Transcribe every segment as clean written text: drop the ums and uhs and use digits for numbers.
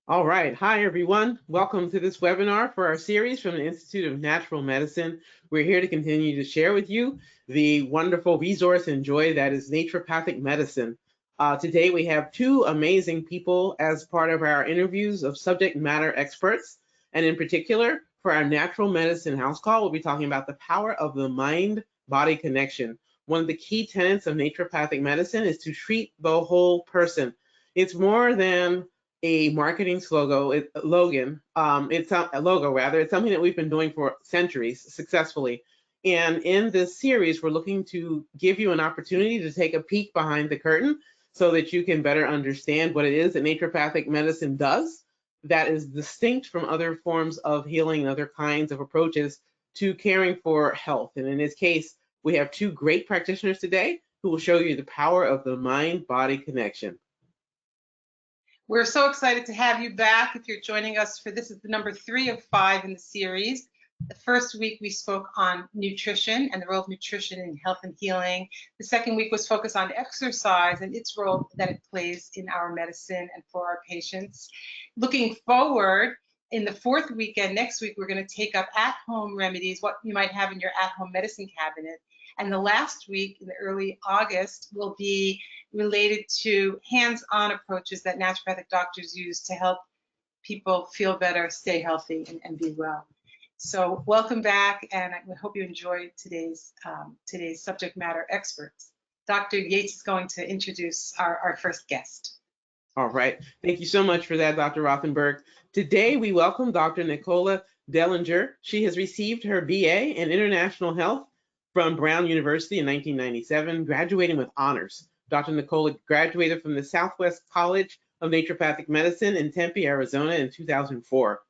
All right. Hi, everyone. Welcome to this webinar for our series from the Institute of Natural Medicine. We're here to continue to share with you the wonderful resource and joy that is naturopathic medicine. Today, we have two amazing people as part of our interviews of subject matter experts. And in particular, for our natural medicine house call, we'll be talking about the power of the mind-body connection. One of the key tenets of naturopathic medicine is to treat the whole person. It's more than a marketing slogan. It's a logo rather. It's something that we've been doing for centuries successfully. And in this series, we're looking to give you an opportunity to take a peek behind the curtain so that you can better understand what it is that naturopathic medicine does that is distinct from other forms of healing and other kinds of approaches to caring for health. And in this case, we have two great practitioners today who will show you the power of the mind-body connection. We're so excited to have you back. If you're joining us for this is the number 3 of 5 in the series. The first week we spoke on nutrition and the role of nutrition in health and healing. The second week was focused on exercise and its role that it plays in our medicine and for our patients. Looking forward, in the fourth weekend, next week, we're going to take up at-home remedies, what you might have in your at-home medicine cabinet. And the last week, in the early August, will be related to hands-on approaches that naturopathic doctors use to help people feel better, stay healthy, and be well. So welcome back, and I hope you enjoyed today's subject matter experts. Dr. Yates is going to introduce our first guest. All right. Thank you so much for that, Dr. Rothenberg. Today, we welcome Dr. Nicola Dellinger. She has received her BA in International Health from Brown University in 1997, graduating with honors. Dr. Nicola graduated from the Southwest College of Naturopathic Medicine in Tempe, Arizona in 2004.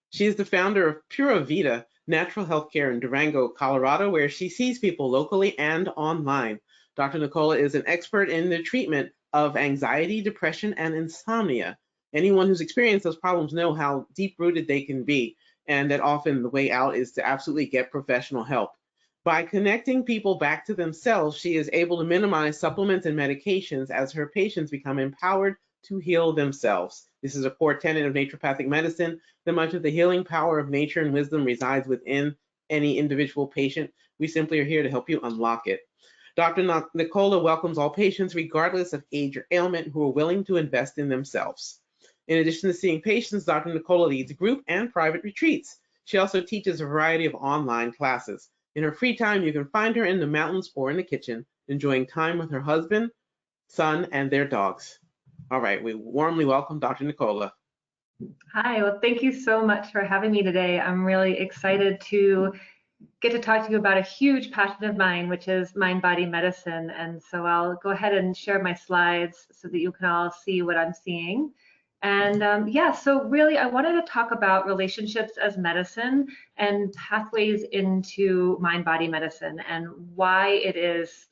She is the founder of Pura Vida Natural Healthcare in Durango, Colorado, where she sees people locally and online. Dr. Nicola is an expert in the treatment of anxiety, depression, and insomnia. Anyone who's experienced those problems know how deep-rooted they can be, and that often the way out is to absolutely get professional help. By connecting people back to themselves, she is able to minimize supplements and medications as her patients become empowered to heal themselves. This is a core tenet of naturopathic medicine, that much of the healing power of nature and wisdom resides within any individual patient. We simply are here to help you unlock it. Dr. Nicola welcomes all patients, regardless of age or ailment, who are willing to invest in themselves. In addition to seeing patients, Dr. Nicola leads group and private retreats. She also teaches a variety of online classes. In her free time, you can find her in the mountains or in the kitchen, enjoying time with her husband, son, and their dogs. All right, we warmly welcome Dr. Nicola. Hi, well, thank you so much for having me today. I'm really excited to get to talk to you about a huge passion of mine, which is mind-body medicine. And so I'll go ahead and share my slides so that you can all see what I'm seeing. And yeah, so really I wanted to talk about relationships as medicine and pathways into mind-body medicine and why it is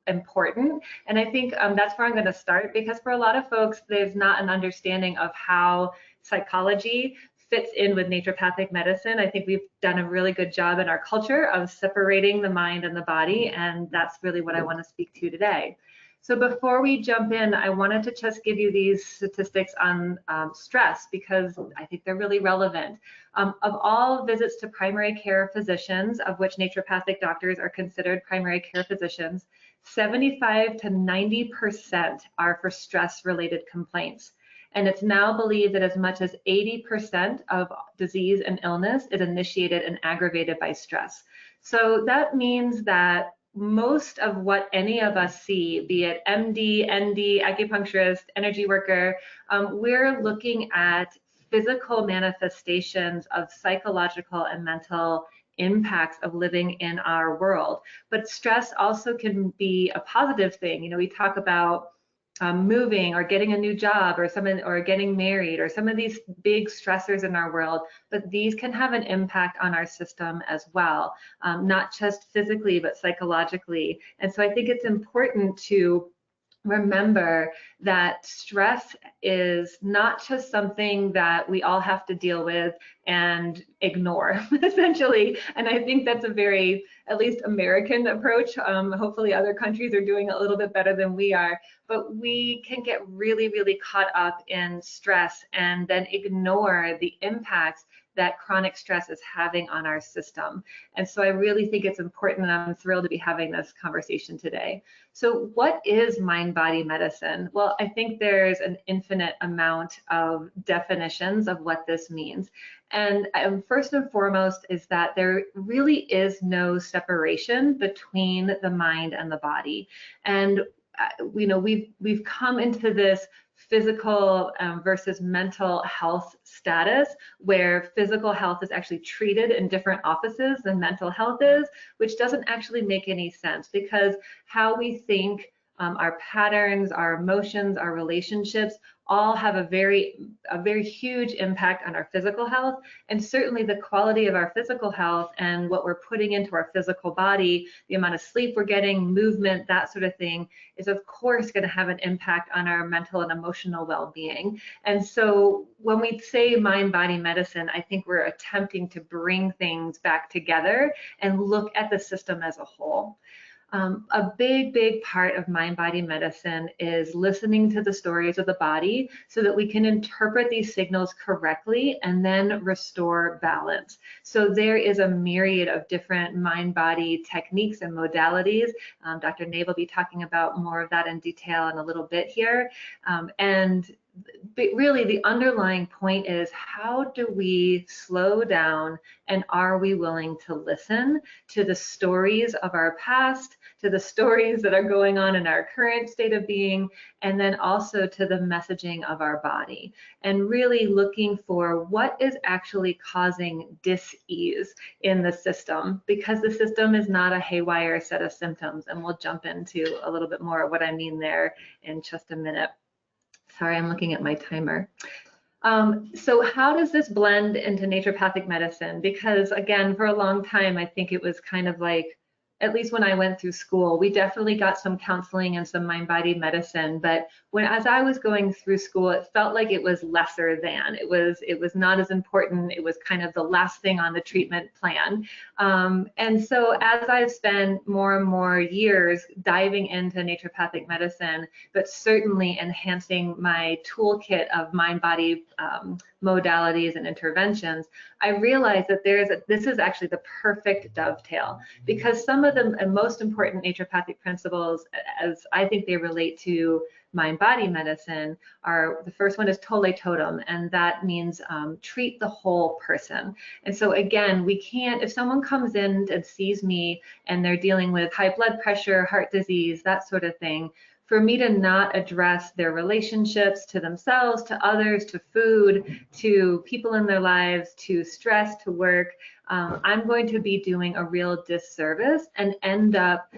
important. And I think that's where I'm going to start, because for a lot of folks, there's not an understanding of how psychology fits in with naturopathic medicine. I think we've done a really good job in our culture of separating the mind and the body, and that's really what I want to speak to today. So before we jump in, I wanted to just give you these statistics on stress, because I think they're really relevant. Of all visits to primary care physicians, of which naturopathic doctors are considered primary care physicians, 75 to 90% are for stress-related complaints. And it's now believed that as much as 80% of disease and illness is initiated and aggravated by stress. So that means that most of what any of us see, be it MD, ND, acupuncturist, energy worker, we're looking at physical manifestations of psychological and mental impacts of living in our world. But stress also can be a positive thing. You know, we talk about moving or getting a new job or getting married or some of these big stressors in our world, but these can have an impact on our system as well, not just physically, but psychologically. And so I think it's important to remember that stress is not just something that we all have to deal with and ignore, essentially. And I think that's a very, at least American approach. Hopefully other countries are doing a little bit better than we are, but we can get really, really caught up in stress and then ignore the impacts that chronic stress is having on our system. And so I really think it's important, and I'm thrilled to be having this conversation today. So what is mind-body medicine? Well, I think there's an infinite amount of definitions of what this means. And first and foremost is that there really is no separation between the mind and the body. And we've come into this physical versus mental health status, where physical health is actually treated in different offices than mental health is, which doesn't actually make any sense, because how we think, our patterns, our emotions, our relationships all have a very huge impact on our physical health. And certainly the quality of our physical health and what we're putting into our physical body, the amount of sleep we're getting, movement, that sort of thing, is of course going to have an impact on our mental and emotional well-being. And so when we say mind-body medicine, I think we're attempting to bring things back together and look at the system as a whole. A big part of mind-body medicine is listening to the stories of the body so that we can interpret these signals correctly and then restore balance. So there is a myriad of different mind-body techniques and modalities. Dr. Nave will be talking about more of that in detail in a little bit here. But really the underlying point is, how do we slow down, and are we willing to listen to the stories of our past, to the stories that are going on in our current state of being, and then also to the messaging of our body, and really looking for what is actually causing dis-ease in the system, because the system is not a haywire set of symptoms, and we'll jump into a little bit more of what I mean there in just a minute. Sorry, I'm looking at my timer. So how does this blend into naturopathic medicine? Because again, for a long time, I think it was kind of like, at least when I went through school, we definitely got some counseling and some mind-body medicine, but as I was going through school, it felt like it was lesser than. It was not as important. It was kind of the last thing on the treatment plan. And so as I've spent more and more years diving into naturopathic medicine, but certainly enhancing my toolkit of mind-body modalities and interventions, I realized that this is actually the perfect dovetail, because some of the most important naturopathic principles, as I think they relate to mind-body medicine, are, the first one is Tolle Totem, and that means treat the whole person. And so again, we can't, if someone comes in and sees me and they're dealing with high blood pressure, heart disease, that sort of thing, for me to not address their relationships to themselves, to others, to food, to people in their lives, to stress, to work, I'm going to be doing a real disservice and end up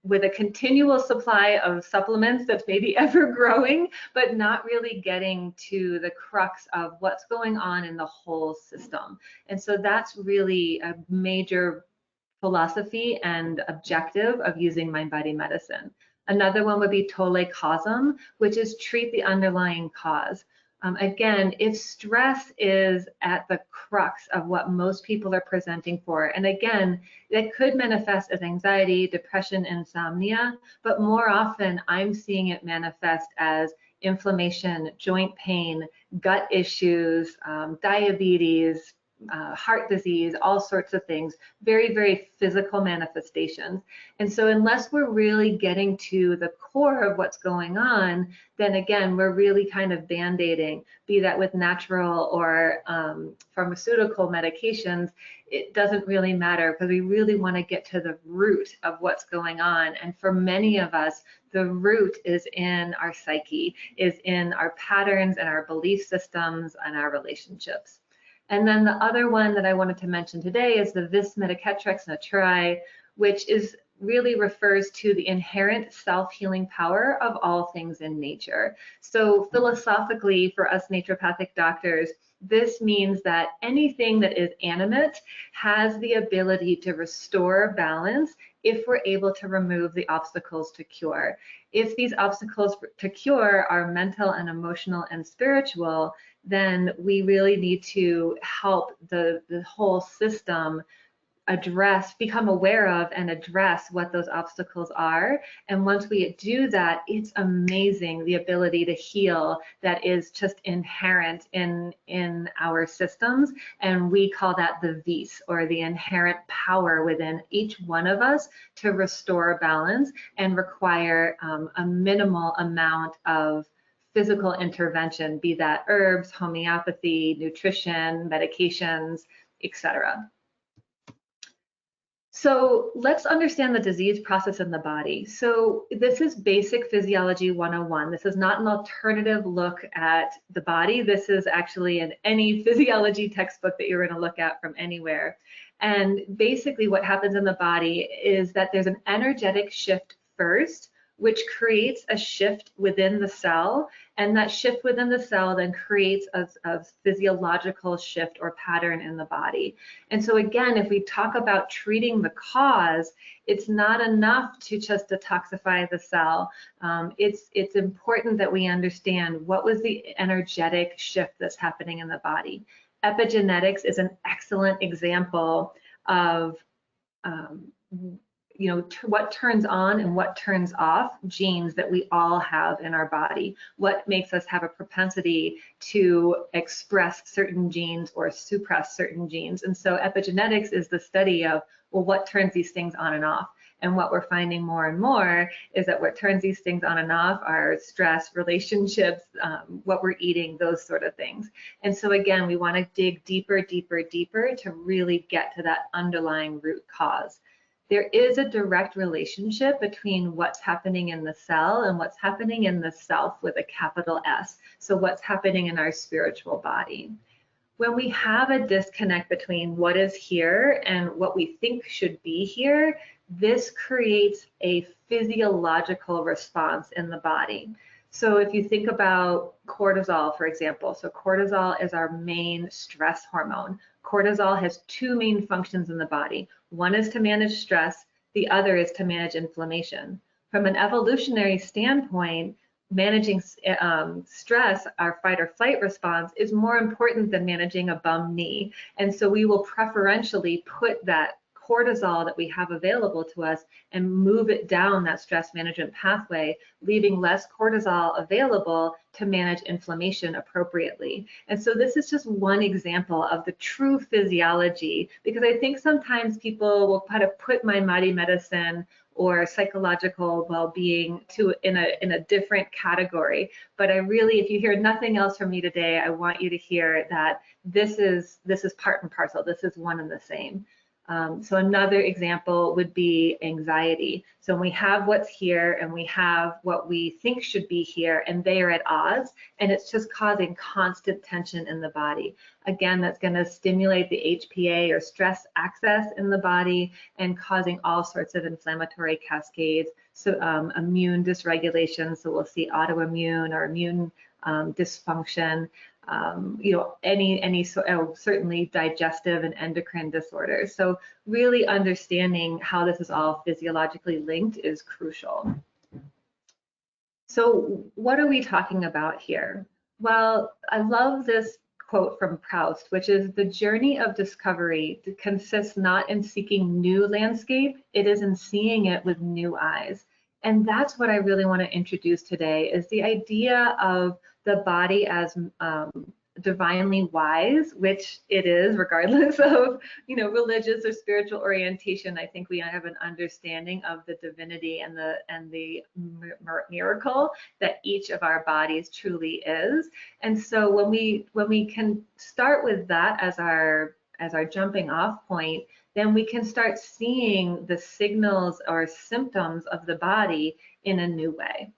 with a continual supply of supplements that's maybe ever growing, but not really getting to the crux of what's going on in the whole system. And so that's really a major philosophy and objective of using mind-body medicine. Another one would be Tolle Causam, which is treat the underlying cause. Again, if stress is at the crux of what most people are presenting for, and again, that could manifest as anxiety, depression, insomnia, but more often I'm seeing it manifest as inflammation, joint pain, gut issues, diabetes, heart disease, all sorts of things, very physical manifestations. And so unless we're really getting to the core of what's going on, then again, we're really kind of band-aiding, be that with natural or pharmaceutical medications. It doesn't really matter, because we really want to get to the root of what's going on. And for many of us, the root is in our psyche, is in our patterns and our belief systems and our relationships. And then the other one that I wanted to mention today is the Vis Medicatrix Naturae, which really refers to the inherent self-healing power of all things in nature. So philosophically, for us naturopathic doctors, This means that anything that is animate has the ability to restore balance if we're able to remove the obstacles to cure. If these obstacles to cure are mental and emotional and spiritual, then we really need to help the whole system become aware of and address what those obstacles are. And once we do that, it's amazing the ability to heal that is just inherent in our systems. And we call that the vis, or the inherent power within each one of us to restore balance and require a minimal amount of physical intervention, be that herbs, homeopathy, nutrition, medications, etc. So let's understand the disease process in the body. So this is basic physiology 101. This is not an alternative look at the body. This is actually in any physiology textbook that you're going to look at from anywhere. And basically what happens in the body is that there's an energetic shift first, which creates a shift within the cell, and that shift within the cell then creates a physiological shift or pattern in the body. And so again, if we talk about treating the cause, it's not enough to just detoxify the cell. It's important that we understand what was the energetic shift that's happening in the body. Epigenetics is an excellent example of what turns on and what turns off genes that we all have in our body, what makes us have a propensity to express certain genes or suppress certain genes. And so epigenetics is the study of, well, what turns these things on and off? And what we're finding more and more is that what turns these things on and off are stress, relationships, what we're eating, those sort of things. And so again, we want to dig deeper, deeper, deeper to really get to that underlying root cause. There is a direct relationship between what's happening in the cell and what's happening in the self with a capital S. So what's happening in our spiritual body. When we have a disconnect between what is here and what we think should be here, this creates a physiological response in the body. So if you think about cortisol, for example, so cortisol is our main stress hormone. Cortisol has two main functions in the body. One is to manage stress, the other is to manage inflammation. From an evolutionary standpoint, managing stress, our fight or flight response, is more important than managing a bum knee. And so we will preferentially put that cortisol that we have available to us and move it down that stress management pathway, leaving less cortisol available to manage inflammation appropriately. And so this is just one example of the true physiology, because I think sometimes people will kind of put mind body medicine or psychological well-being in a different category. But I really, if you hear nothing else from me today, I want you to hear that this is part and parcel. This is one and the same. So another example would be anxiety. So when we have what's here and we have what we think should be here, and they are at odds, and it's just causing constant tension in the body. Again, that's going to stimulate the HPA or stress axis in the body and causing all sorts of inflammatory cascades. So immune dysregulation, so we'll see autoimmune or immune dysfunction. Certainly digestive and endocrine disorders. So really understanding how this is all physiologically linked is crucial. So what are we talking about here? Well, I love this quote from Proust, which is, the journey of discovery consists not in seeking new landscape, it is in seeing it with new eyes. And that's what I really want to introduce today, is the idea of the body as divinely wise, which it is regardless of religious or spiritual orientation. I think we have an understanding of the divinity and the miracle that each of our bodies truly is. And so when we can start with that as our jumping off point, then we can start seeing the signals or symptoms of the body in a new way.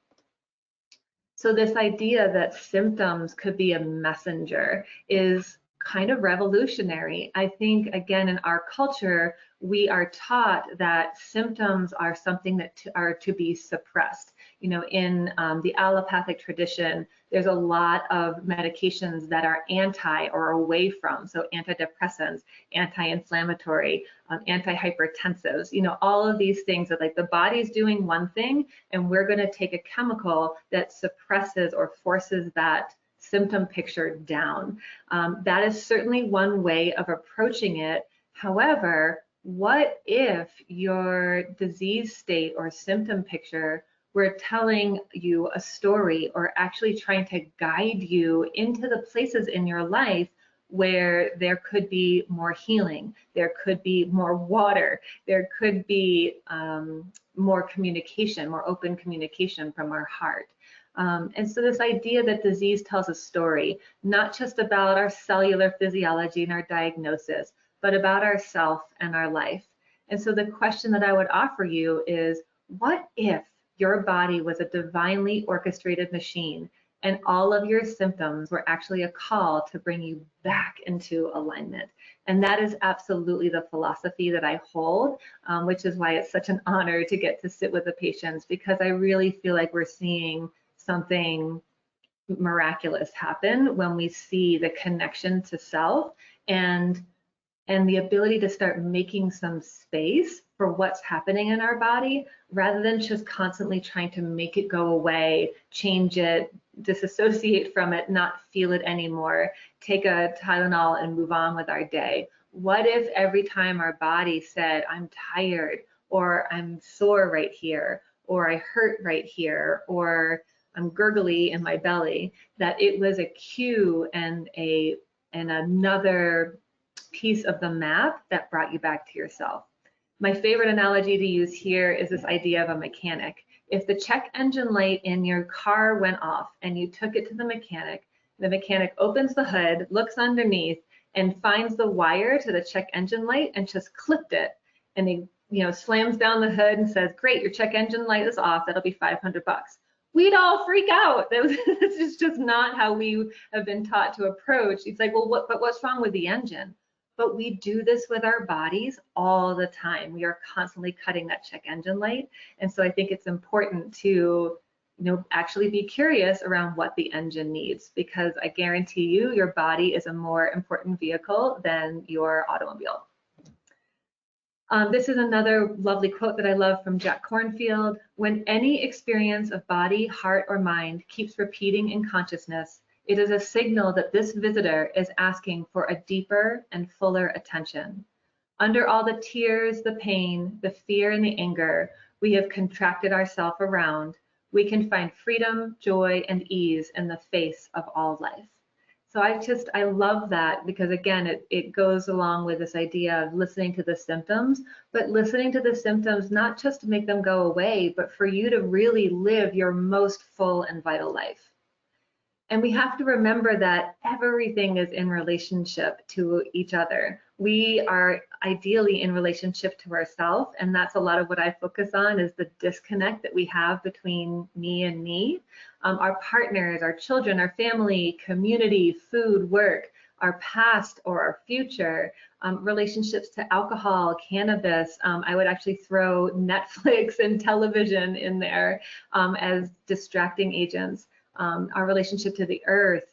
So this idea that symptoms could be a messenger is kind of revolutionary. I think, again, in our culture, we are taught that symptoms are something that are to be suppressed. You know, in the allopathic tradition, there's a lot of medications that are anti or away from, so antidepressants, anti-inflammatory, antihypertensives, you know, all of these things that like the body's doing one thing and we're going to take a chemical that suppresses or forces that symptom picture down. That is certainly one way of approaching it. However, what if your disease state or symptom picture were telling you a story or actually trying to guide you into the places in your life where there could be more healing, there could be more water, there could be more communication, more open communication from our heart. And so this idea that disease tells a story, not just about our cellular physiology and our diagnosis, but about ourself and our life. And so the question that I would offer you is, what if your body was a divinely orchestrated machine and all of your symptoms were actually a call to bring you back into alignment? And that is absolutely the philosophy that I hold, which is why it's such an honor to get to sit with the patients, because I really feel like we're seeing something miraculous happen when we see the connection to self and the ability to start making some space for what's happening in our body, rather than just constantly trying to make it go away, change it, disassociate from it, not feel it anymore, take a Tylenol and move on with our day. What if every time our body said, I'm tired, or I'm sore right here, or I hurt right here, or I'm gurgly in my belly, that it was a cue and another piece of the map that brought you back to yourself. My favorite analogy to use here is this idea of a mechanic. If the check engine light in your car went off and you took it to the mechanic opens the hood, looks underneath, and finds the wire to the check engine light and just clipped it. And he, you know, slams down the hood and says, great, your check engine light is off, that'll be $500. We'd all freak out. This is just not how we have been taught to approach. It's like, well, but what's wrong with the engine? But we do this with our bodies all the time. We are constantly cutting that check engine light. And so I think it's important to, you know, actually be curious around what the engine needs, because I guarantee you your body is a more important vehicle than your automobile. This is another lovely quote that I love from Jack Kornfield. When any experience of body, heart, or mind keeps repeating in consciousness, it is a signal that this visitor is asking for a deeper and fuller attention. Under all the tears, the pain, the fear, and the anger we have contracted ourselves around, we can find freedom, joy, and ease in the face of all life. So I love that, because again, it goes along with this idea of listening to the symptoms, but listening to the symptoms not just to make them go away, but for you to really live your most full and vital life. And we have to remember that everything is in relationship to each other. We are ideally in relationship to ourselves, and that's a lot of what I focus on, is the disconnect that we have between me and me, our partners, our children, our family, community, food, work, our past or our future, relationships to alcohol, cannabis. I would actually throw Netflix and television in there as distracting agents. Our relationship to the earth,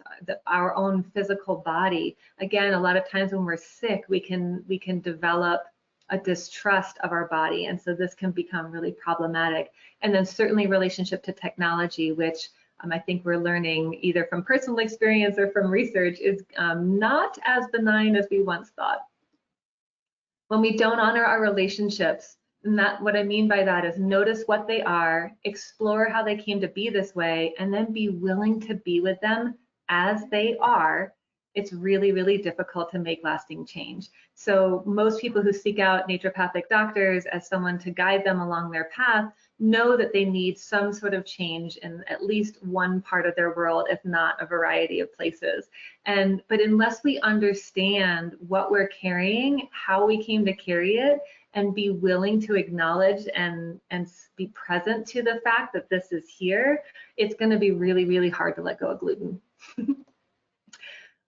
our own physical body. Again, a lot of times when we're sick, we can develop a distrust of our body, and so this can become really problematic. And then certainly relationship to technology, which I think we're learning either from personal experience or from research is not as benign as we once thought. When we don't honor our relationships, and what I mean by that is notice what they are, explore how they came to be this way, and then be willing to be with them as they are. It's really, really difficult to make lasting change. So most people who seek out naturopathic doctors as someone to guide them along their path know that they need some sort of change in at least one part of their world, if not a variety of places. But unless we understand what we're carrying, how we came to carry it, and be willing to acknowledge and be present to the fact that this is here, it's going to be really, really hard to let go of gluten.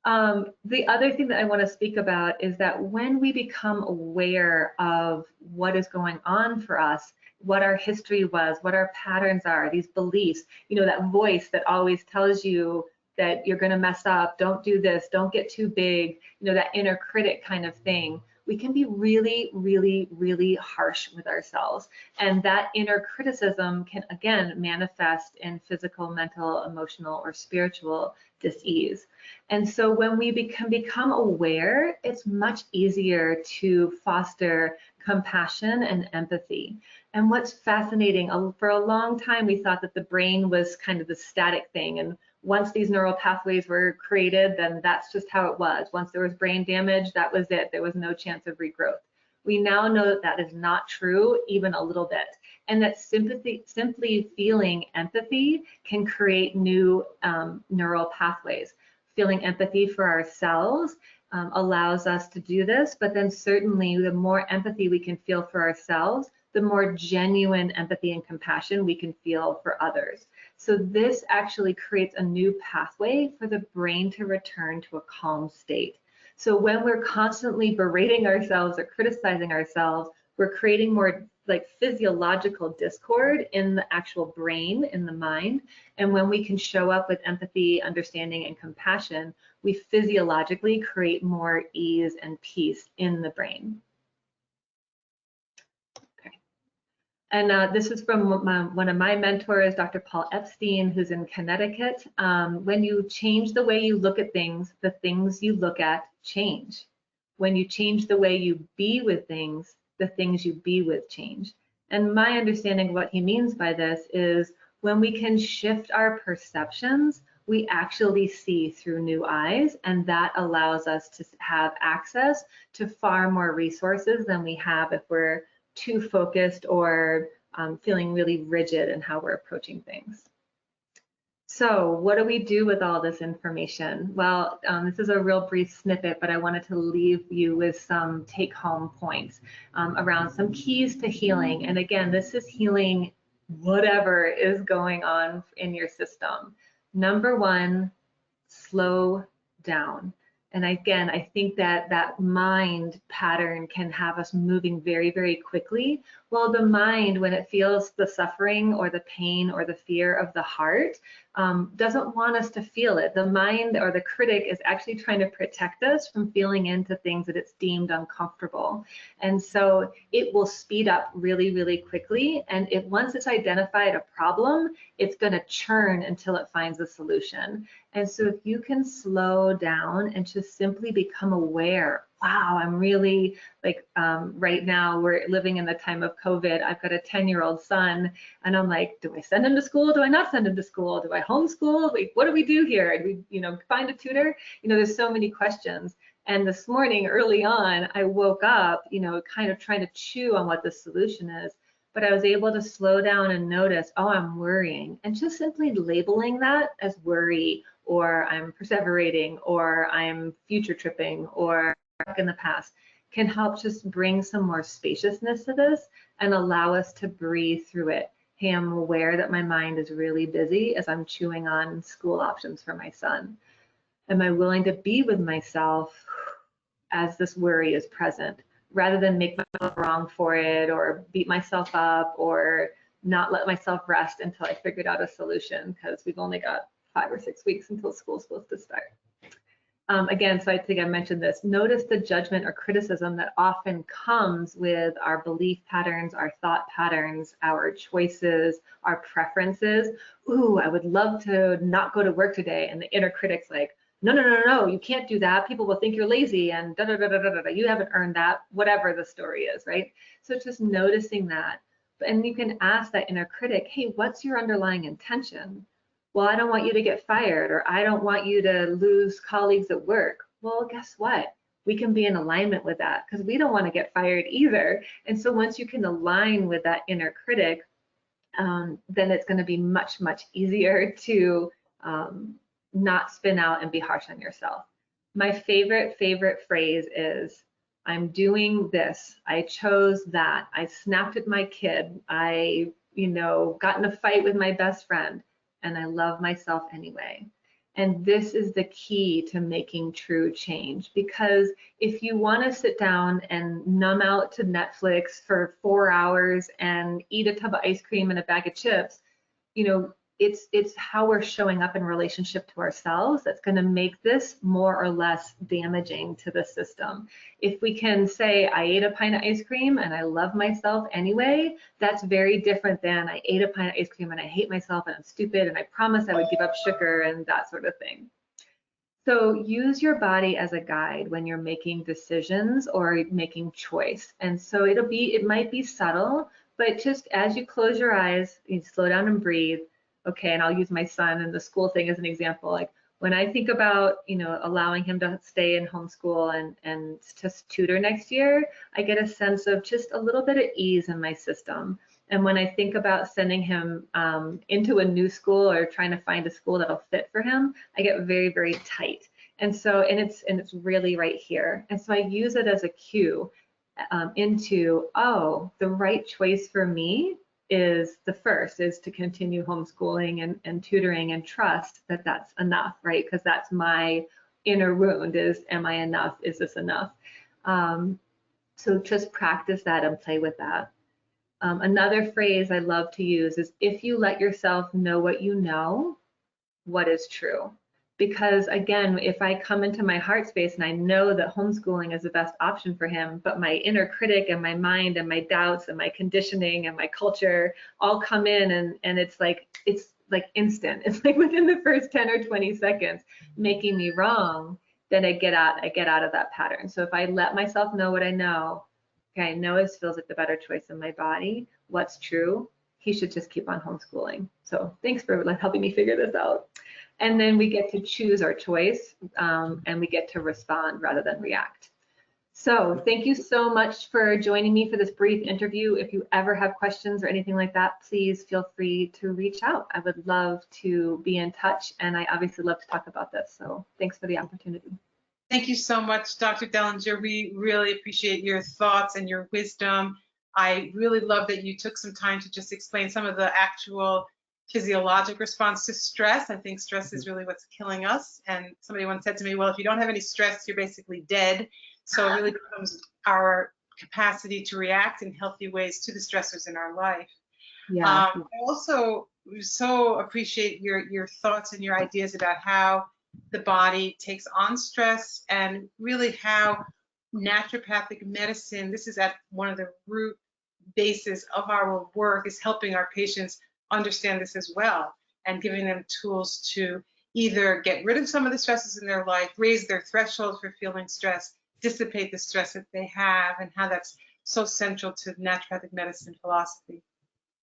The other thing that I want to speak about is that when we become aware of what is going on for us, what our history was, what our patterns are, these beliefs, that voice that always tells you that you're going to mess up, don't do this, don't get too big, that inner critic kind of thing. We can be really, really, really harsh with ourselves. And that inner criticism can, again, manifest in physical, mental, emotional, or spiritual dis-ease. And so when we become aware, it's much easier to foster compassion and empathy. And what's fascinating, for a long time, we thought that the brain was kind of the static thing. And once these neural pathways were created, then that's just how it was. Once there was brain damage, that was it. There was no chance of regrowth. We now know that that is not true, even a little bit. And that simply feeling empathy can create new neural pathways. Feeling empathy for ourselves allows us to do this, but then certainly the more empathy we can feel for ourselves, the more genuine empathy and compassion we can feel for others. So this actually creates a new pathway for the brain to return to a calm state. So when we're constantly berating ourselves or criticizing ourselves, we're creating more like physiological discord in the actual brain, in the mind. And when we can show up with empathy, understanding, and compassion, we physiologically create more ease and peace in the brain. And this is from one of my mentors, Dr. Paul Epstein, who's in Connecticut. When you change the way you look at things, the things you look at change. When you change the way you be with things, the things you be with change. And my understanding of what he means by this is when we can shift our perceptions, we actually see through new eyes, and that allows us to have access to far more resources than we have if we're too focused or feeling really rigid in how we're approaching things. So what do we do with all this information? Well, this is a real brief snippet, but I wanted to leave you with some take-home points around some keys to healing. And again, this is healing whatever is going on in your system. Number one, slow down. And again, I think that that mind pattern can have us moving very, very quickly. Well, the mind, when it feels the suffering or the pain or the fear of the heart, doesn't want us to feel it. The mind or the critic is actually trying to protect us from feeling into things that it's deemed uncomfortable. And so it will speed up really, really quickly. And once it's identified a problem, it's going to churn until it finds a solution. And so if you can slow down and just simply become aware, wow, I'm really like, right now we're living in the time of COVID. I've got a 10-year-old son, and I'm like, do I send him to school? Do I not send him to school? Do I homeschool? Wait, what do we do here? Do we, find a tutor? There's so many questions. And this morning, early on, I woke up, kind of trying to chew on what the solution is. But I was able to slow down and notice, oh, I'm worrying, and just simply labeling that as worry, or I'm perseverating, or I'm future tripping, or in the past, can help just bring some more spaciousness to this and allow us to breathe through it. Hey, I'm aware that my mind is really busy as I'm chewing on school options for my son. Am I willing to be with myself as this worry is present, rather than make myself wrong for it or beat myself up or not let myself rest until I figured out a solution, because we've only got 5 or 6 weeks until school's supposed to start. Again, so I think I mentioned this, notice the judgment or criticism that often comes with our belief patterns, our thought patterns, our choices, our preferences. Ooh, I would love to not go to work today. And the inner critic's like, no, no, no, no, you can't do that. People will think you're lazy and da da da da da da. You haven't earned that, whatever the story is, right? So just noticing that. And you can ask that inner critic, hey, what's your underlying intention? Well, I don't want you to get fired, or I don't want you to lose colleagues at work. Well, guess what? We can be in alignment with that, because we don't want to get fired either. And so once you can align with that inner critic, then it's going to be much, much easier to not spin out and be harsh on yourself. My favorite phrase is, I'm doing this. I chose that. I snapped at my kid. I, got in a fight with my best friend, and I love myself anyway. And this is the key to making true change, because if you want to sit down and numb out to Netflix for 4 hours and eat a tub of ice cream and a bag of chips, you know, it's how we're showing up in relationship to ourselves that's going to make this more or less damaging to the system. If we can say, I ate a pint of ice cream and I love myself anyway, that's very different than I ate a pint of ice cream and I hate myself and I'm stupid and I promised I would give up sugar and that sort of thing. So use your body as a guide when you're making decisions or making choice. And so it might be subtle, but just as you close your eyes, you slow down and breathe. Okay, and I'll use my son and the school thing as an example. Like when I think about, you know, allowing him to stay in homeschool and just tutor next year, I get a sense of just a little bit of ease in my system. And when I think about sending him into a new school or trying to find a school that'll fit for him, I get very, very tight. And so, and it's really right here. And so I use it as a cue into, oh, the right choice for me is to continue homeschooling and tutoring and trust that that's enough, right? Because that's my inner wound is, am I enough? Is this enough? So just practice that and play with that. Another phrase I love to use is, if you let yourself know what you know, what is true? Because again, if I come into my heart space and I know that homeschooling is the best option for him, but my inner critic and my mind and my doubts and my conditioning and my culture all come in and it's like instant. It's like within the first 10 or 20 seconds, making me wrong, then I get out of that pattern. So if I let myself know what I know, okay, I know this feels like the better choice in my body. What's true? He should just keep on homeschooling. So thanks for helping me figure this out. And then we get to choose our choice and we get to respond rather than react. So thank you so much for joining me for this brief interview. If you ever have questions or anything like that, please feel free to reach out. I would love to be in touch, and I obviously love to talk about this. So thanks for the opportunity. Thank you so much, Dr. Dellinger. We really appreciate your thoughts and your wisdom. I really love that you took some time to just explain some of the actual physiologic response to stress. I think stress is really what's killing us. And somebody once said to me, well, if you don't have any stress, you're basically dead. So it really becomes our capacity to react in healthy ways to the stressors in our life. Yeah. I also so appreciate your thoughts and your ideas about how the body takes on stress and really how naturopathic medicine, this is at one of the root bases of our work, is helping our patients understand this as well and giving them tools to either get rid of some of the stresses in their life, raise their threshold for feeling stress, dissipate the stress that they have, and how that's so central to naturopathic medicine philosophy.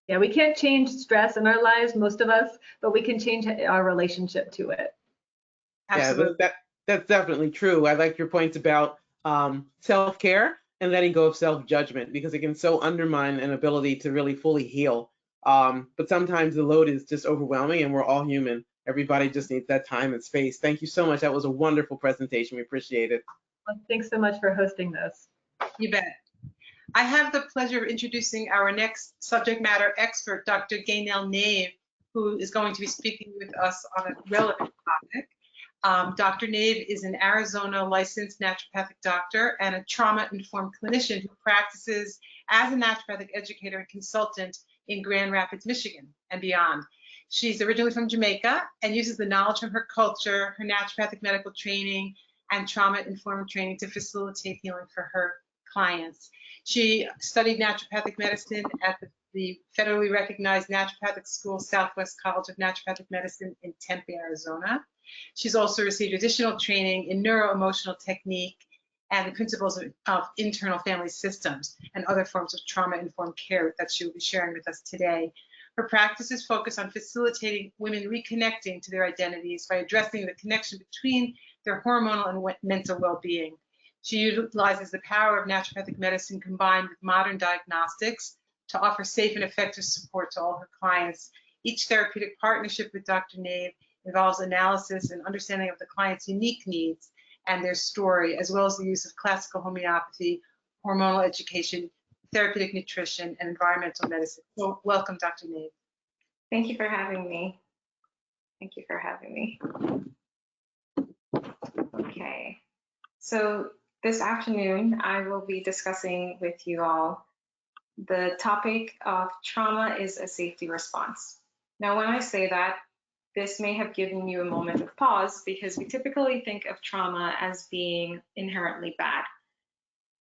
Yeah, we can't change stress in our lives, most of us, but we can change our relationship to it. Absolutely. Yeah, that's definitely true. I like your points about self-care and letting go of self-judgment, because it can so undermine an ability to really fully heal. But sometimes the load is just overwhelming, and we're all human. Everybody just needs that time and space. Thank you so much. That was a wonderful presentation. We appreciate it. Well, thanks so much for hosting this. You bet. I have the pleasure of introducing our next subject matter expert, Dr. Gaynell Nave, who is going to be speaking with us on a relevant topic. Dr. Nave is an Arizona licensed naturopathic doctor and a trauma-informed clinician who practices as a naturopathic educator and consultant in Grand Rapids, Michigan, and beyond. She's originally from Jamaica and uses the knowledge from her culture, her naturopathic medical training, and trauma-informed training to facilitate healing for her clients. She studied naturopathic medicine at the federally recognized naturopathic school, Southwest College of Naturopathic Medicine in Tempe, Arizona. She's also received additional training in neuro-emotional technique and the principles of internal family systems and other forms of trauma-informed care that she will be sharing with us today. Her practices focus on facilitating women reconnecting to their identities by addressing the connection between their hormonal and mental well-being. She utilizes the power of naturopathic medicine combined with modern diagnostics to offer safe and effective support to all her clients. Each therapeutic partnership with Dr. Nave involves analysis and understanding of the client's unique needs and their story, as well as the use of classical homeopathy, hormonal education, therapeutic nutrition, and environmental medicine. So welcome, Dr. Nave. Thank you for having me. Thank you for having me. Okay, so this afternoon I will be discussing with you all the topic of trauma is a safety response. Now, when I say that, this may have given you a moment of pause because we typically think of trauma as being inherently bad.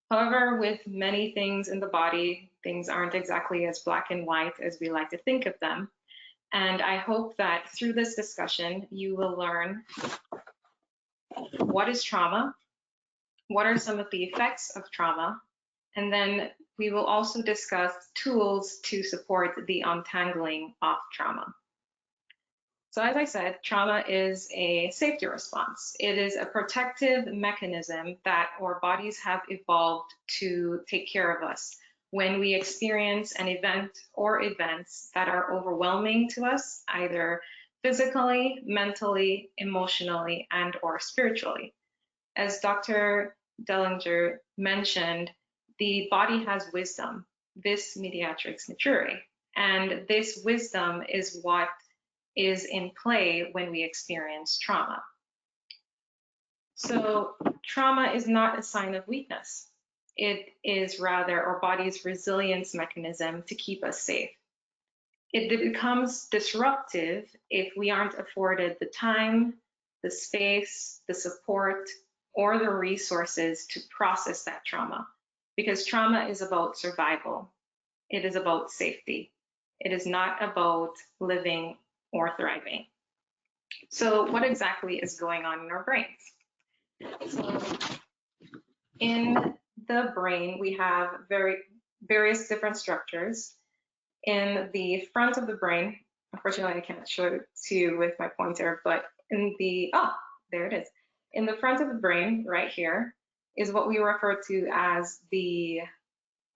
However, with many things in the body, things aren't exactly as black and white as we like to think of them. And I hope that through this discussion, you will learn what is trauma, what are some of the effects of trauma, and then we will also discuss tools to support the untangling of trauma. So as I said, trauma is a safety response. It is a protective mechanism that our bodies have evolved to take care of us when we experience an event or events that are overwhelming to us, either physically, mentally, emotionally, and or spiritually. As Dr. Dellinger mentioned, the body has wisdom, vis mediatrix naturae, and this wisdom is what is in play when we experience trauma. So trauma is not a sign of weakness. It is rather our body's resilience mechanism to keep us safe. It becomes disruptive if we aren't afforded the time, the space, the support, or the resources to process that trauma. Because trauma is about survival. It is about safety. It is not about living or thriving. So what exactly is going on in our brains? So in the brain, we have various different structures. In the front of the brain, unfortunately, I can't show it to you with my pointer, but in the, there it is. In the front of the brain, right here, is what we refer to as the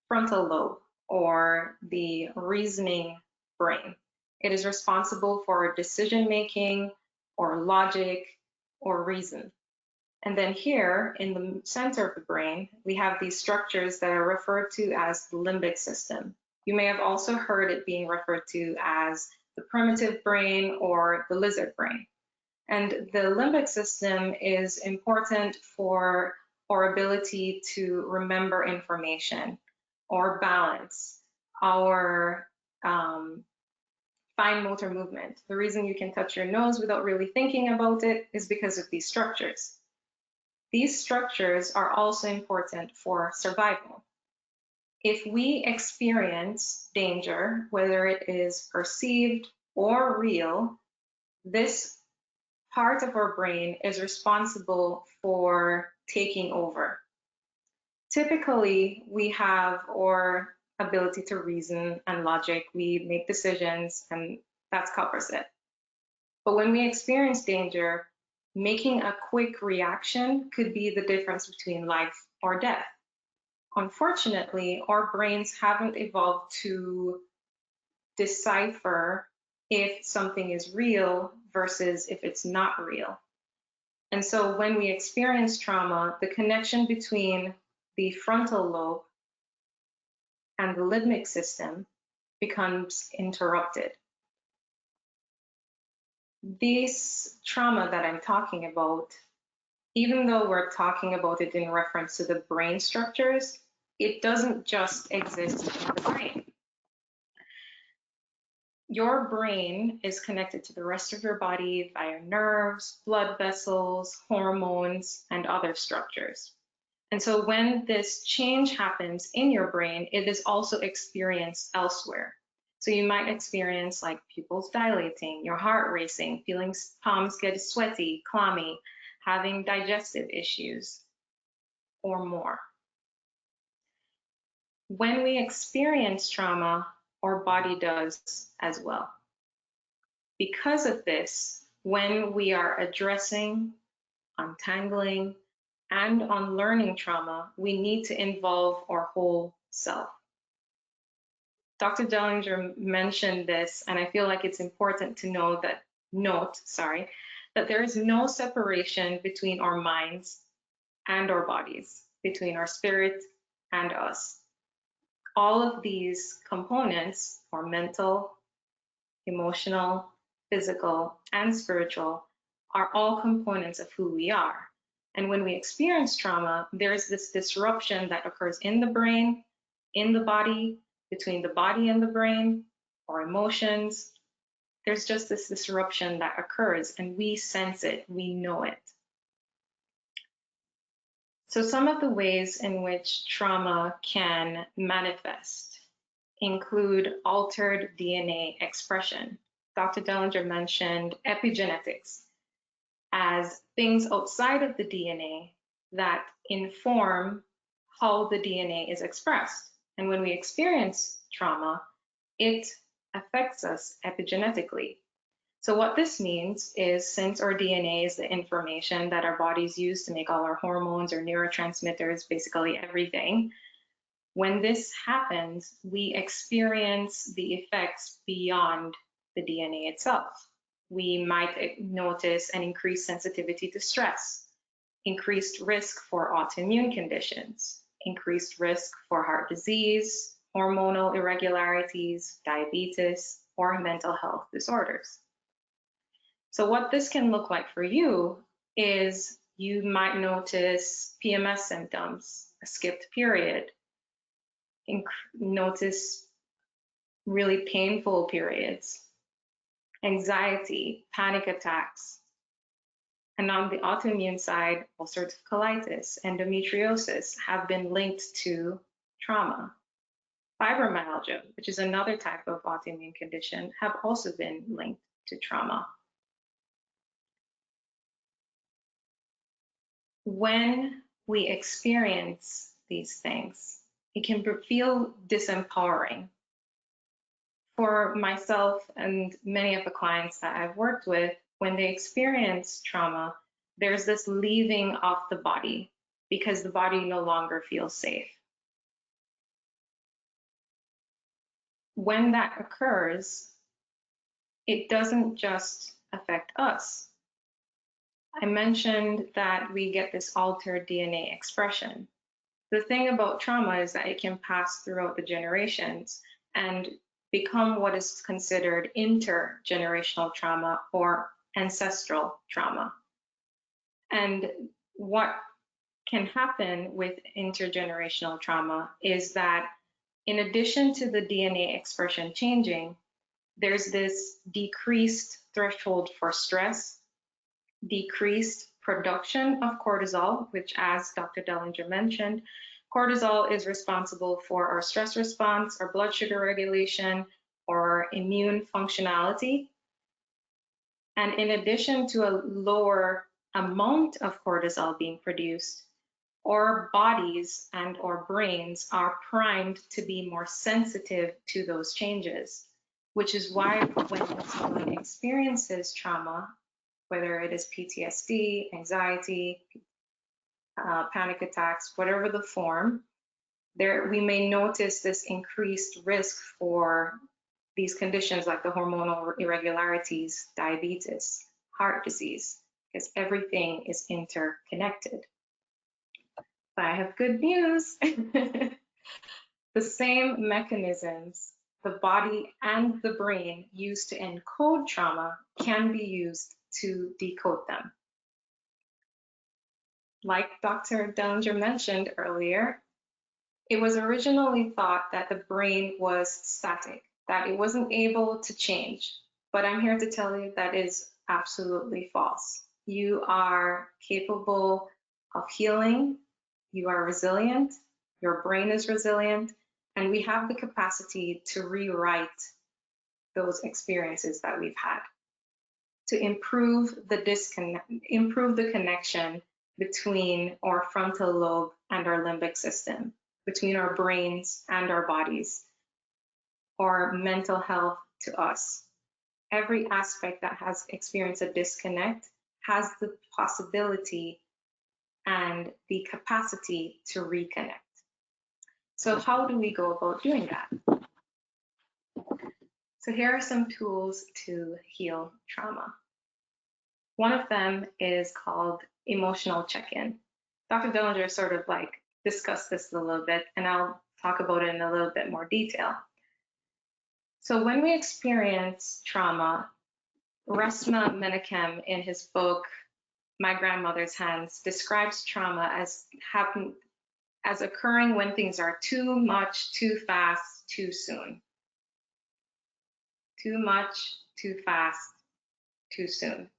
frontal lobe, or the reasoning brain. It is responsible for decision making, or logic, or reason. And then here in the center of the brain, we have these structures that are referred to as the limbic system. You may have also heard it being referred to as the primitive brain or the lizard brain. And the limbic system is important for our ability to remember information, or balance, our fine motor movement. The reason you can touch your nose without really thinking about it is because of these structures. These structures are also important for survival. If we experience danger, whether it is perceived or real, this part of our brain is responsible for taking over. Typically, we have our ability to reason and logic. We make decisions, and that covers it. But when we experience danger, making a quick reaction could be the difference between life or death. Unfortunately, our brains haven't evolved to decipher if something is real versus if it's not real. And so when we experience trauma, the connection between the frontal lobe and the limbic system becomes interrupted. This trauma that I'm talking about, even though we're talking about it in reference to the brain structures, it doesn't just exist in the brain. Your brain is connected to the rest of your body via nerves, blood vessels, hormones, and other structures. And so when this change happens in your brain, it is also experienced elsewhere. So you might experience like pupils dilating, your heart racing, feeling palms get sweaty, clammy, having digestive issues, or more. When we experience trauma, our body does as well. Because of this, when we are addressing, untangling, and unlearning trauma, we need to involve our whole self. Dr. Dellinger mentioned this, and I feel like it's important to note that there is no separation between our minds and our bodies, between our spirit and us. All of these components are mental, emotional, physical, and spiritual are all components of who we are. And when we experience trauma, there's this disruption that occurs in the brain, in the body, between the body and the brain, or emotions. There's just this disruption that occurs, and we sense it, we know it. So some of the ways in which trauma can manifest include altered DNA expression. Dr. Dellinger mentioned epigenetics as things outside of the DNA that inform how the DNA is expressed. And when we experience trauma, it affects us epigenetically. So what this means is, since our DNA is the information that our bodies use to make all our hormones or neurotransmitters, basically everything, when this happens, we experience the effects beyond the DNA itself. We might notice an increased sensitivity to stress, increased risk for autoimmune conditions, increased risk for heart disease, hormonal irregularities, diabetes, or mental health disorders. So what this can look like for you is you might notice PMS symptoms, a skipped period, notice really painful periods, anxiety, panic attacks. And on the autoimmune side, ulcerative colitis, endometriosis have been linked to trauma. Fibromyalgia, which is another type of autoimmune condition, have also been linked to trauma. When we experience these things, it can feel disempowering. For myself and many of the clients that I've worked with, when they experience trauma, there's this leaving of the body because the body no longer feels safe. When that occurs, it doesn't just affect us. I mentioned that we get this altered DNA expression. The thing about trauma is that it can pass throughout the generations and become what is considered intergenerational trauma or ancestral trauma. And what can happen with intergenerational trauma is that in addition to the DNA expression changing, there's this decreased threshold for stress, decreased production of cortisol, which, as Dr. Dellinger mentioned, cortisol is responsible for our stress response, our blood sugar regulation, or immune functionality. And in addition to a lower amount of cortisol being produced, our bodies and our brains are primed to be more sensitive to those changes, which is why when someone experiences trauma, whether it is PTSD, anxiety, panic attacks, whatever the form, we may notice this increased risk for these conditions like the hormonal irregularities, diabetes, heart disease, because everything is interconnected. But I have good news. The same mechanisms the body and the brain use to encode trauma can be used to decode them. Like Dr. Dellinger mentioned earlier, it was originally thought that the brain was static, that it wasn't able to change. But I'm here to tell you that is absolutely false. You are capable of healing, you are resilient, your brain is resilient, and we have the capacity to rewrite those experiences that we've had, to improve the connection between our frontal lobe and our limbic system, between our brains and our bodies, or mental health to us. Every aspect that has experienced a disconnect has the possibility and the capacity to reconnect. So how do we go about doing that? So here are some tools to heal trauma. One of them is called emotional check-in. Dr. Dellinger sort of like discussed this a little bit, and I'll talk about it in a little bit more detail. So when we experience trauma, Resmaa Menakem, in his book, My Grandmother's Hands, describes trauma as occurring when things are too much, too fast, too soon. Too much, too fast, too soon.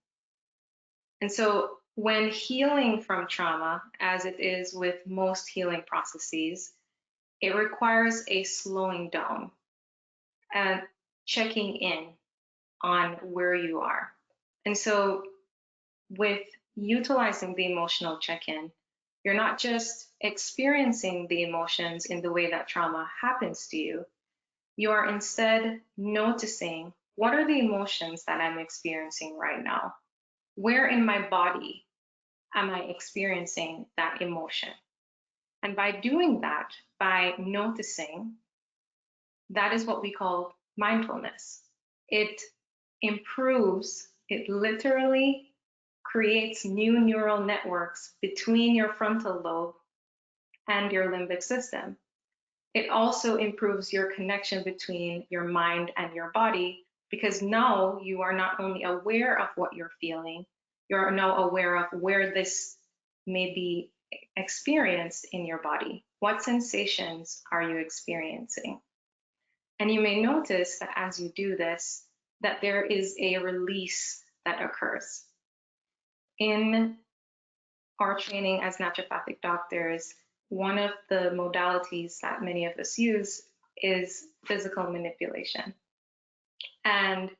And so when healing from trauma, as it is with most healing processes, it requires a slowing down and checking in on where you are. And so with utilizing the emotional check-in, you're not just experiencing the emotions in the way that trauma happens to you, you are instead noticing, what are the emotions that I'm experiencing right now? Where in my body am I experiencing that emotion? And by doing that, by noticing, that is what we call mindfulness. It improves, it literally creates new neural networks between your frontal lobe and your limbic system. It also improves your connection between your mind and your body, because now you are not only aware of what you're feeling, you're now aware of where this may be experienced in your body. What sensations are you experiencing? And you may notice that as you do this, that there is a release that occurs. In our training as naturopathic doctors, one of the modalities that many of us use is physical manipulation. And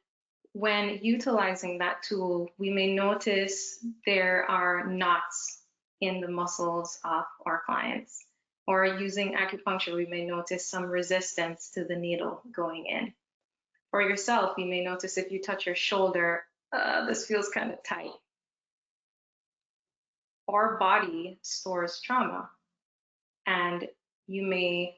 when utilizing that tool, we may notice there are knots in the muscles of our clients. Or using acupuncture, we may notice some resistance to the needle going in. For yourself, you may notice if you touch your shoulder, this feels kind of tight. Our body stores trauma, and you may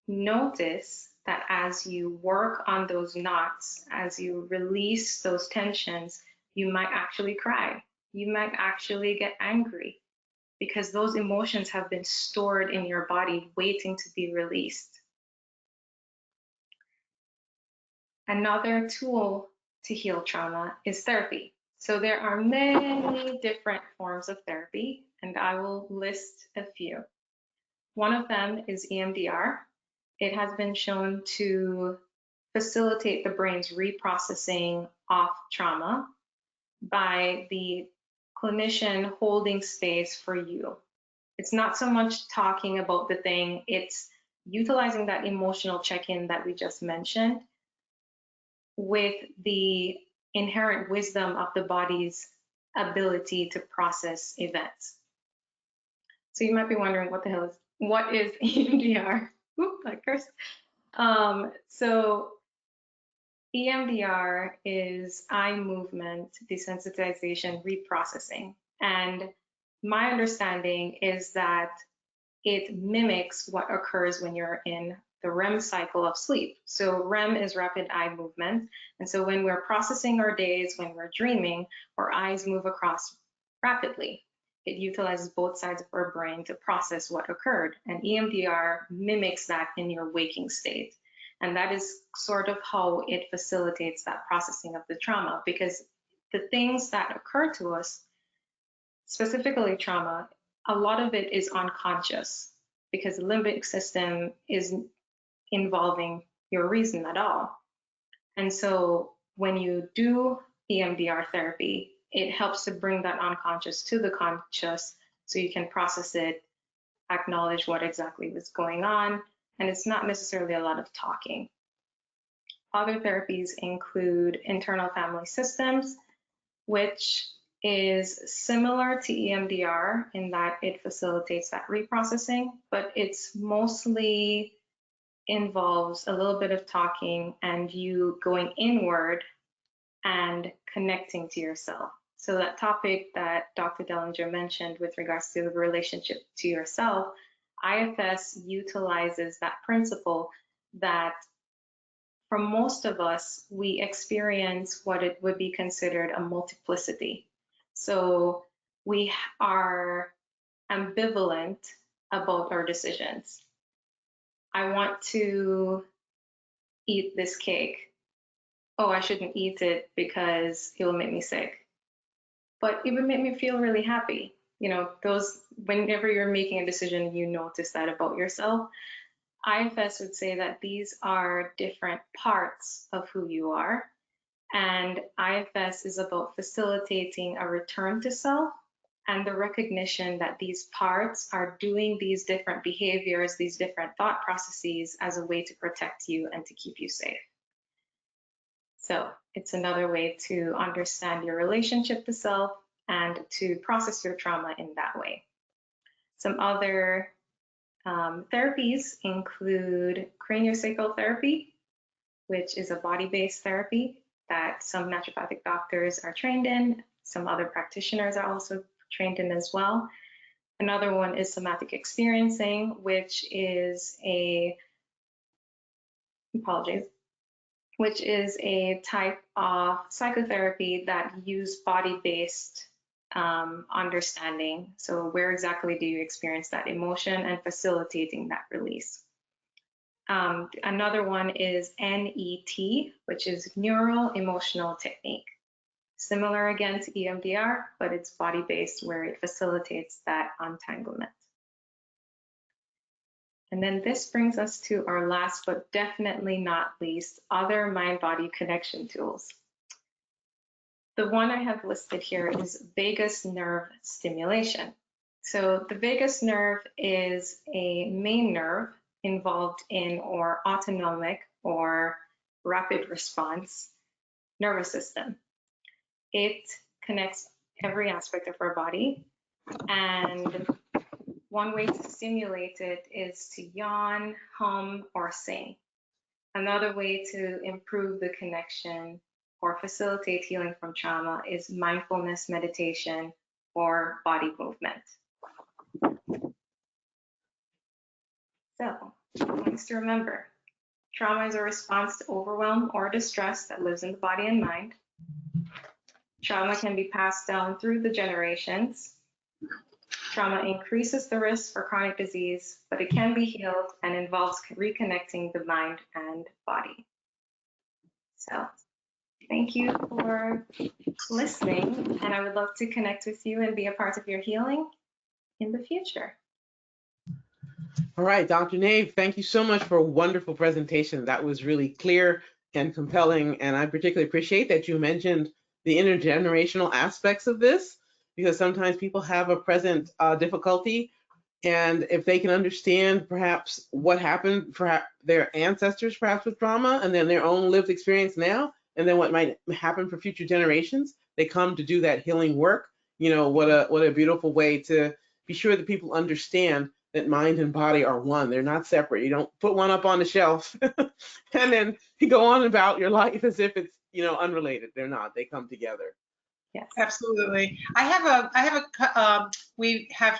notice that as you work on those knots, as you release those tensions, you might actually cry. You might actually get angry, because those emotions have been stored in your body waiting to be released. Another tool to heal trauma is therapy. So there are many different forms of therapy, and I will list a few. One of them is EMDR. It has been shown to facilitate the brain's reprocessing of trauma by the clinician holding space for you. It's not so much talking about the thing, it's utilizing that emotional check-in that we just mentioned with the inherent wisdom of the body's ability to process events. So you might be wondering, what is EMDR? Oop, I cursed. So EMDR is eye movement desensitization reprocessing. And my understanding is that it mimics what occurs when you're in the REM cycle of sleep. So REM is rapid eye movement. And so when we're processing our days, when we're dreaming, our eyes move across rapidly. It utilizes both sides of our brain to process what occurred. And EMDR mimics that in your waking state. And that is sort of how it facilitates that processing of the trauma, because the things that occur to us, specifically trauma, a lot of it is unconscious, because the limbic system isn't involving your reason at all. And so when you do EMDR therapy, it helps to bring that unconscious to the conscious so you can process it, acknowledge what exactly was going on, and it's not necessarily a lot of talking. Other therapies include internal family systems, which is similar to EMDR in that it facilitates that reprocessing, but it's mostly involves a little bit of talking and you going inward and connecting to yourself. So that topic that Dr. Dellinger mentioned with regards to the relationship to yourself, IFS utilizes that principle that for most of us, we experience what it would be considered a multiplicity. So we are ambivalent about our decisions. I want to eat this cake, oh, I shouldn't eat it because it will make me sick. But it would make me feel really happy. You know, those, whenever you're making a decision, you notice that about yourself. IFS would say that these are different parts of who you are. And IFS is about facilitating a return to self and the recognition that these parts are doing these different behaviors, these different thought processes as a way to protect you and to keep you safe. So it's another way to understand your relationship to self and to process your trauma in that way. Some other therapies include craniosacral therapy, which is a body-based therapy that some naturopathic doctors are trained in. Some other practitioners are also trained in as well. Another one is somatic experiencing, which is a type of psychotherapy that use body-based understanding. So where exactly do you experience that emotion and facilitating that release? Another one is NET, which is Neural Emotional Technique. Similar again to EMDR, but it's body-based where it facilitates that untanglement. And then this brings us to our last, but definitely not least, other mind-body connection tools. The one I have listed here is vagus nerve stimulation. So the vagus nerve is a main nerve involved in or autonomic or rapid response nervous system. It connects every aspect of our body, and one way to stimulate it is to yawn, hum, or sing. Another way to improve the connection or facilitate healing from trauma is mindfulness meditation or body movement. So, points to remember. Trauma is a response to overwhelm or distress that lives in the body and mind. Trauma can be passed down through the generations. Trauma increases the risk for chronic disease, but it can be healed and involves reconnecting the mind and body. So, thank you for listening, and I would love to connect with you and be a part of your healing in the future. All right, Dr. Nave, thank you so much for a wonderful presentation. That was really clear and compelling, and I particularly appreciate that you mentioned the intergenerational aspects of this, because sometimes people have a present difficulty, and if they can understand perhaps what happened for their ancestors, perhaps with trauma, and then their own lived experience now, and then what might happen for future generations, they come to do that healing work. You know, what a beautiful way to be sure that people understand that mind and body are one. They're not separate. You don't put one up on the shelf and then you go on about your life as if it's, you know, unrelated. They're not. They come together. Yes, absolutely. We have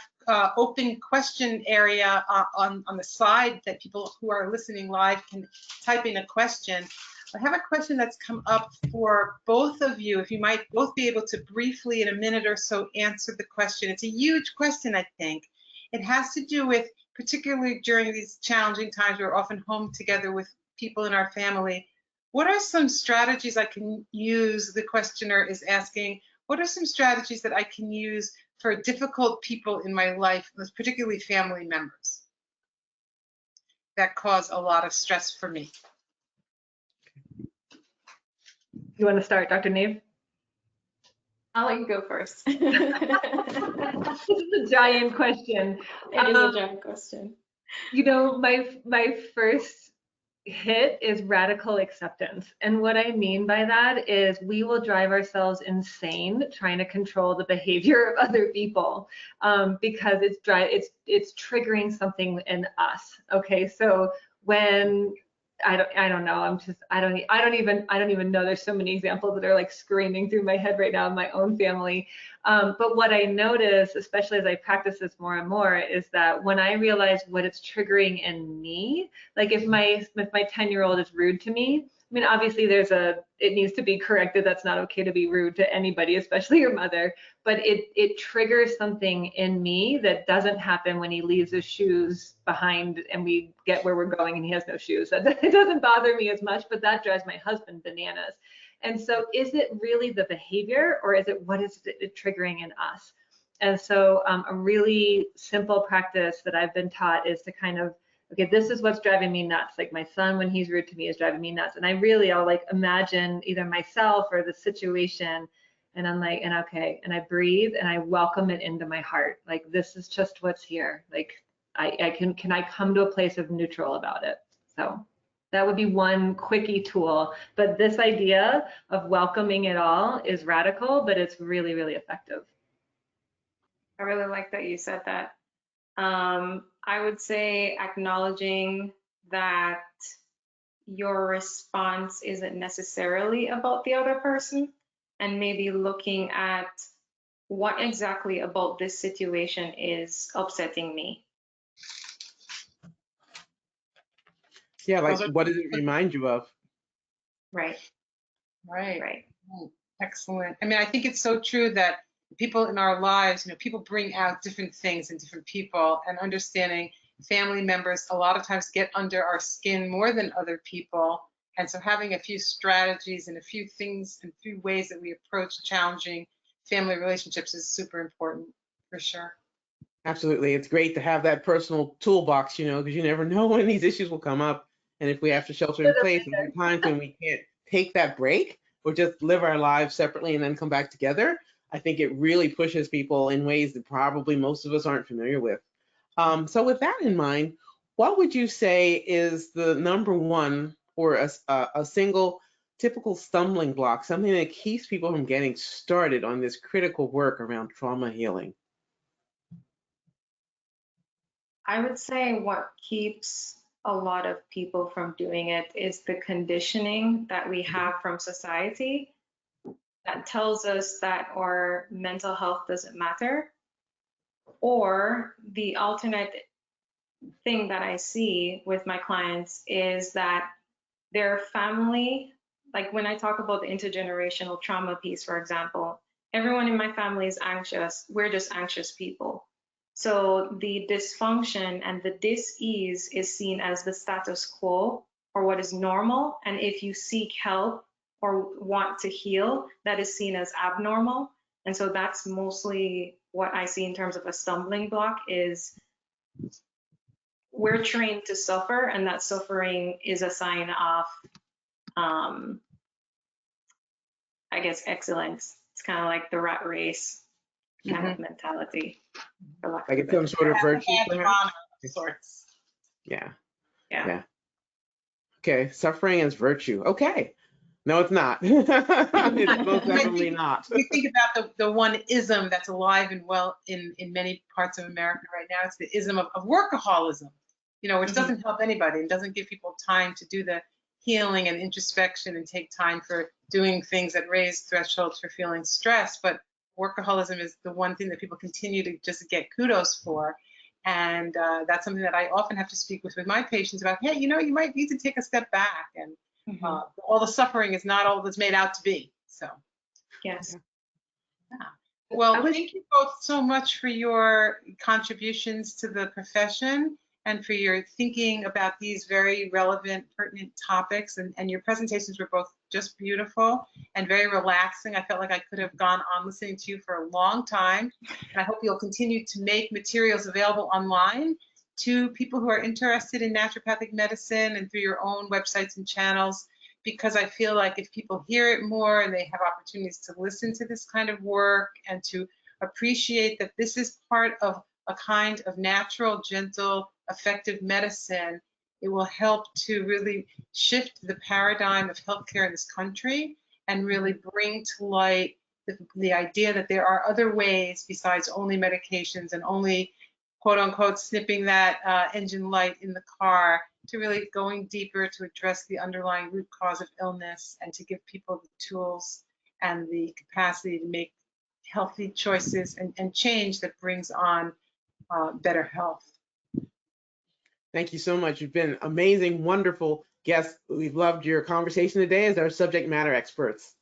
open question area on the side that people who are listening live can type in a question. I have a question that's come up for both of you. If you might both be able to briefly, in a minute or so, answer the question. It's a huge question, I think. It has to do with, particularly during these challenging times, we're often home together with people in our family. What are some strategies I can use? The questioner is asking, what are some strategies that I can use for difficult people in my life, particularly family members, that cause a lot of stress for me? You want to start, Dr. Nave? I'll let you go first. This is a giant question. It is a giant question. You know, my first hit is radical acceptance. And what I mean by that is we will drive ourselves insane trying to control the behavior of other people because it's triggering something in us. Okay, so when I don't know, I don't even know, there's so many examples that are like screaming through my head right now in my own family. But what I notice, especially as I practice this more and more, is that when I realize what it's triggering in me, like if my 10-year-old is rude to me, I mean, obviously it needs to be corrected. That's not okay to be rude to anybody, especially your mother. But it triggers something in me that doesn't happen when he leaves his shoes behind and we get where we're going and he has no shoes. It doesn't bother me as much, but that drives my husband bananas. And so is it really the behavior, or is it what is it triggering in us? And so a really simple practice that I've been taught is to kind of, okay, this is what's driving me nuts. Like my son, when he's rude to me, is driving me nuts. And I'll like imagine either myself or the situation, and I'm like, and okay, and I breathe and I welcome it into my heart. Like, this is just what's here. Like, can I come to a place of neutral about it? So that would be one quickie tool. But this idea of welcoming it all is radical, but it's really, really effective. I really like that you said that. I would say acknowledging that your response isn't necessarily about the other person, and maybe looking at what exactly about this situation is upsetting me. Yeah, like what does it remind you of? Right, Right. right. Excellent. I mean, I think it's so true that people in our lives, people bring out different things in different people, and understanding family members a lot of times get under our skin more than other people. And so having a few strategies and a few things and a few ways that we approach challenging family relationships is super important, for sure. Absolutely. It's great to have that personal toolbox, because you never know when these issues will come up. And if we have to shelter in place, and there are times when we can't take that break or just live our lives separately and then come back together, I think it really pushes people in ways that probably most of us aren't familiar with. So with that in mind, what would you say is the number one or a single typical stumbling block, something that keeps people from getting started on this critical work around trauma healing? I would say what keeps a lot of people from doing it is the conditioning that we have from society that tells us that our mental health doesn't matter. Or the alternate thing that I see with my clients is that their family, like when I talk about the intergenerational trauma piece, for example, everyone in my family is anxious. We're just anxious people. So the dysfunction and the dis-ease is seen as the status quo or what is normal. And if you seek help or want to heal, that is seen as abnormal. And so that's mostly what I see in terms of a stumbling block is we're trained to suffer, and that suffering is a sign of, I guess, excellence. It's kind of like the rat race kind of mentality. Like it's some sort of virtue, perhaps? Sorts. Yeah. Yeah. Okay, suffering as virtue. Okay. No, it's not. It's most definitely not. We think about the one ism that's alive and well in many parts of America right now. It's the ism of workaholism, which doesn't help anybody and doesn't give people time to do the healing and introspection and take time for doing things that raise thresholds for feeling stress. But workaholism is the one thing that people continue to just get kudos for. And that's something that I often have to speak with my patients about. Hey, you might need to take a step back, and all the suffering is not all that's made out to be. So, yes. Yeah. Well, thank you both so much for your contributions to the profession and for your thinking about these very relevant, pertinent topics. And your presentations were both just beautiful and very relaxing. I felt like I could have gone on listening to you for a long time. And I hope you'll continue to make materials available online to people who are interested in naturopathic medicine and through your own websites and channels, because I feel like if people hear it more and they have opportunities to listen to this kind of work and to appreciate that this is part of a kind of natural, gentle, effective medicine, it will help to really shift the paradigm of healthcare in this country and really bring to light the idea that there are other ways besides only medications and only quote unquote snipping that engine light in the car, to really going deeper to address the underlying root cause of illness and to give people the tools and the capacity to make healthy choices and change that brings on better health. Thank you so much. You've been amazing, wonderful guests. We've loved your conversation today as our subject matter experts.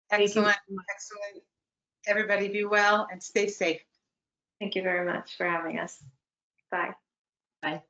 Thank you Excellent, so much. excellent. Everybody be well and stay safe. Thank you very much for having us. Bye. Bye.